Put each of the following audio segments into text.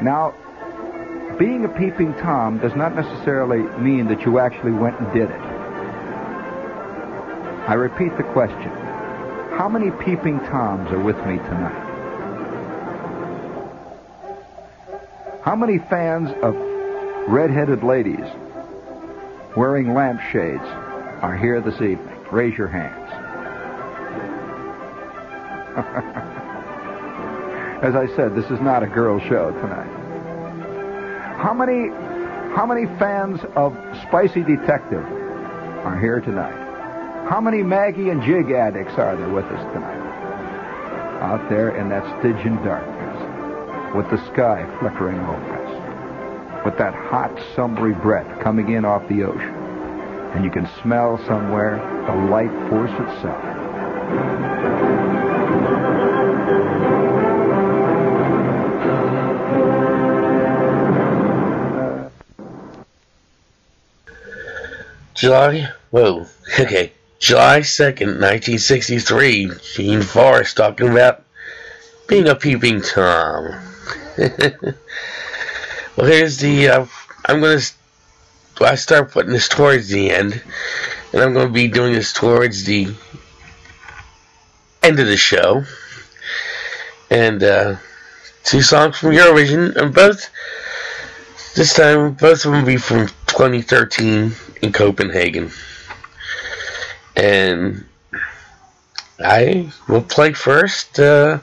Now, being a peeping Tom does not necessarily mean that you actually went and did it. I repeat the question. How many peeping Toms are with me tonight? How many fans of red-headed ladies wearing lampshades are here this evening? Raise your hands. As I said, this is not a girl show tonight. How many fans of Spicy Detective are here tonight? How many Maggie and Jig addicts are there with us tonight? Out there in that Stygian darkness, with the sky flickering over us, with that hot, summery breath coming in off the ocean, and you can smell somewhere the light force itself. July 2nd, 1963, Gene Forrest talking about being a peeping Tom. Well, here's the, I start putting this towards the end, and I'm going to be doing this towards the end of the show. And, 2 songs from Eurovision, and both of them will be from 2013 in Copenhagen. And I will play first the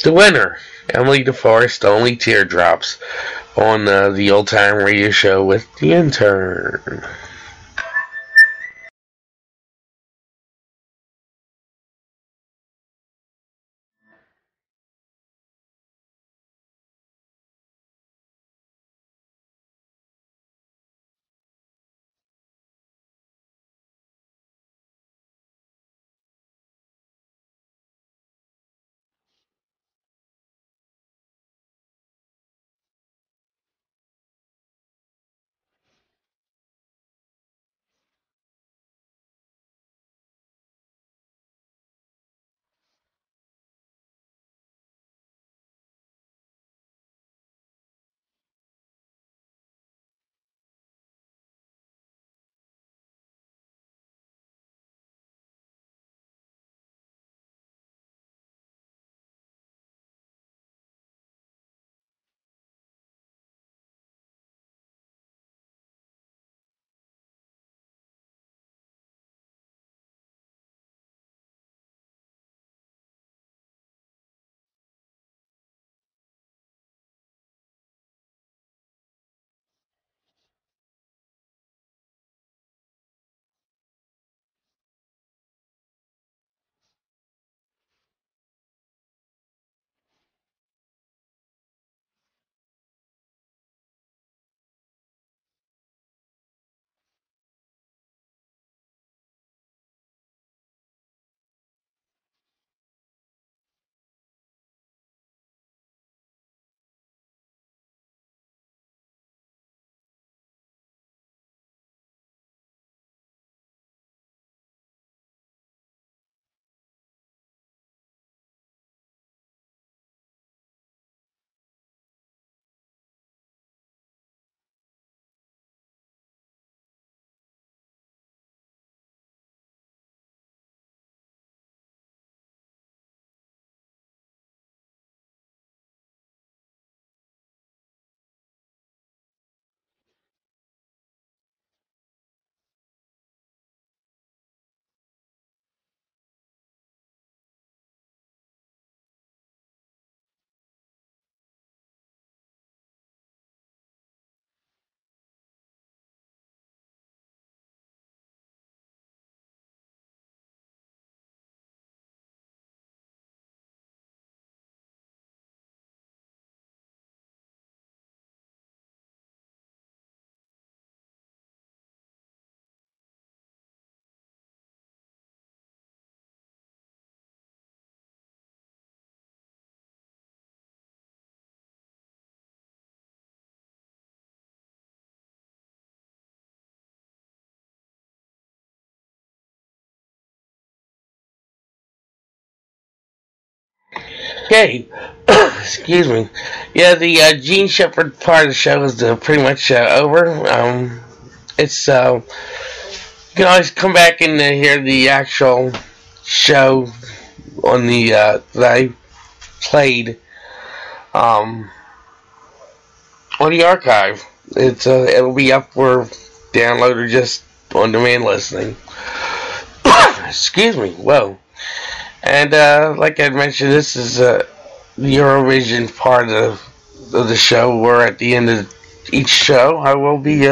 winner, Emily DeForest, Only Teardrops, on the Old Time Radio Show with the Intern. Okay, excuse me. Yeah, the Jean Shepherd part of the show is pretty much over. It's you can always come back and hear the actual show on the that I played on the archive. It'll be up for download or just on demand listening. Excuse me. Whoa. And like I mentioned, this is the Eurovision part of the show, where at the end of each show I will be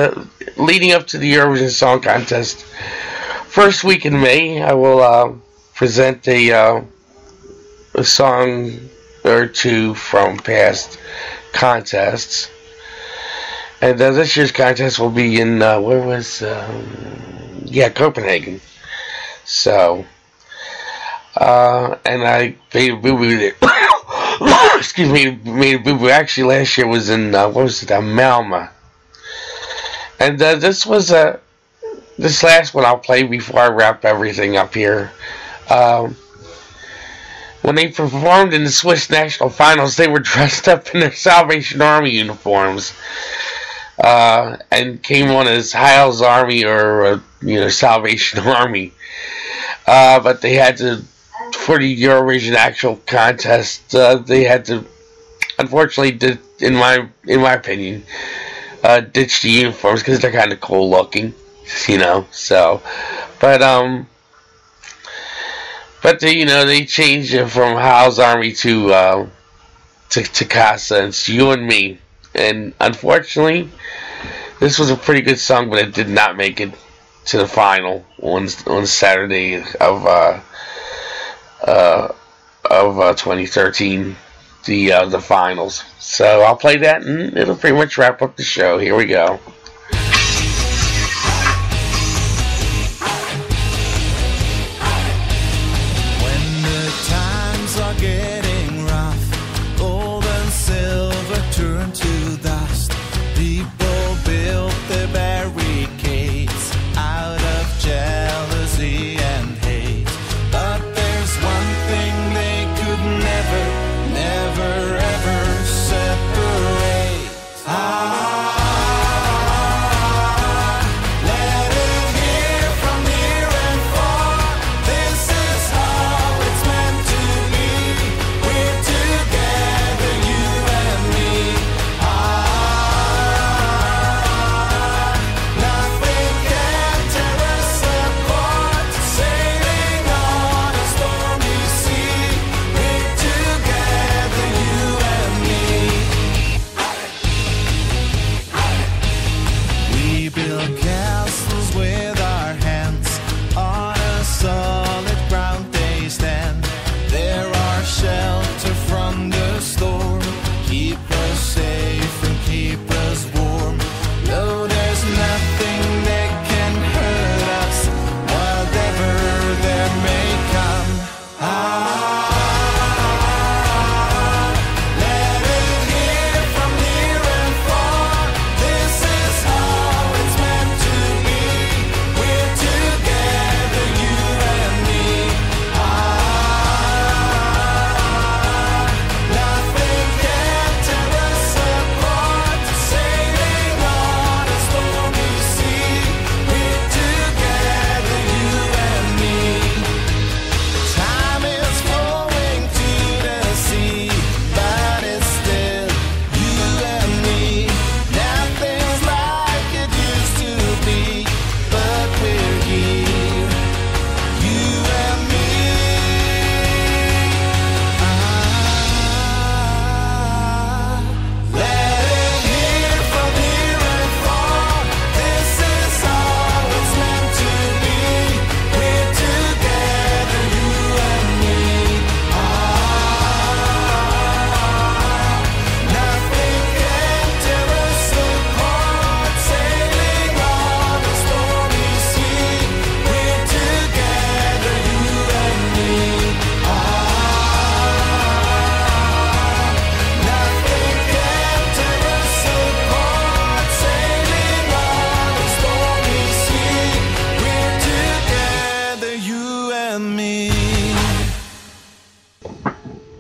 leading up to the Eurovision Song Contest. First week in May, I will present a song or two from past contests. And this year's contest will be in, Copenhagen. So, and I made a boo-boo there. Excuse me, made a boo-boo. Actually, last year was in, Malmö. And this was, this last one I'll play before I wrap everything up here. When they performed in the Swiss national finals, they were dressed up in their Salvation Army uniforms. And came on as Heil's Army or, Salvation Army. But they had to, for the Eurovision actual contest, they had to, unfortunately, in my opinion, ditch the uniforms because they're kind of cool looking, so, but they changed it from Heil's Army to Casa, and it's You and Me, and unfortunately, this was a pretty good song, but it did not make it to the final on Saturday of 2013, the finals. So I'll play that, and it'll pretty much wrap up the show. Here we go. When the times are getting rough, gold and silver turn to dust. People built their barricades out of jealousy and hate. But there's one thing they could never, never, ever separate.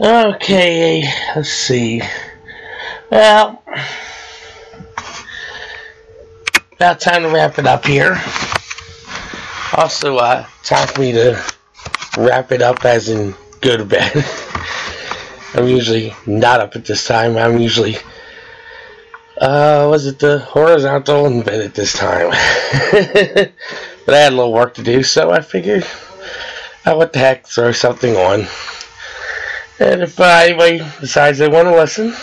Okay, let's see. Well, about time to wrap it up here. Also, time for me to wrap it up as in go to bed. I'm usually not up at this time. I'm usually, was it the horizontal in bed at this time? But I had a little work to do, so I figured, what the heck, throw something on. And if anybody decides they want to listen,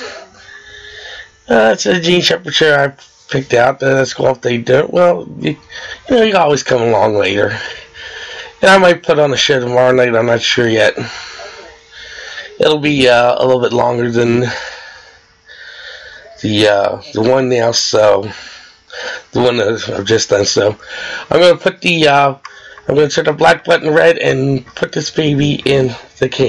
it's a Jean Shepherd show I picked out. That's cool if they do it. Well, you know, you can always come along later. And I might put on a show tomorrow night. I'm not sure yet. It'll be a little bit longer than the one now. So the one that I've just done. So I'm gonna put I'm gonna turn the black button red and put this baby in the cage.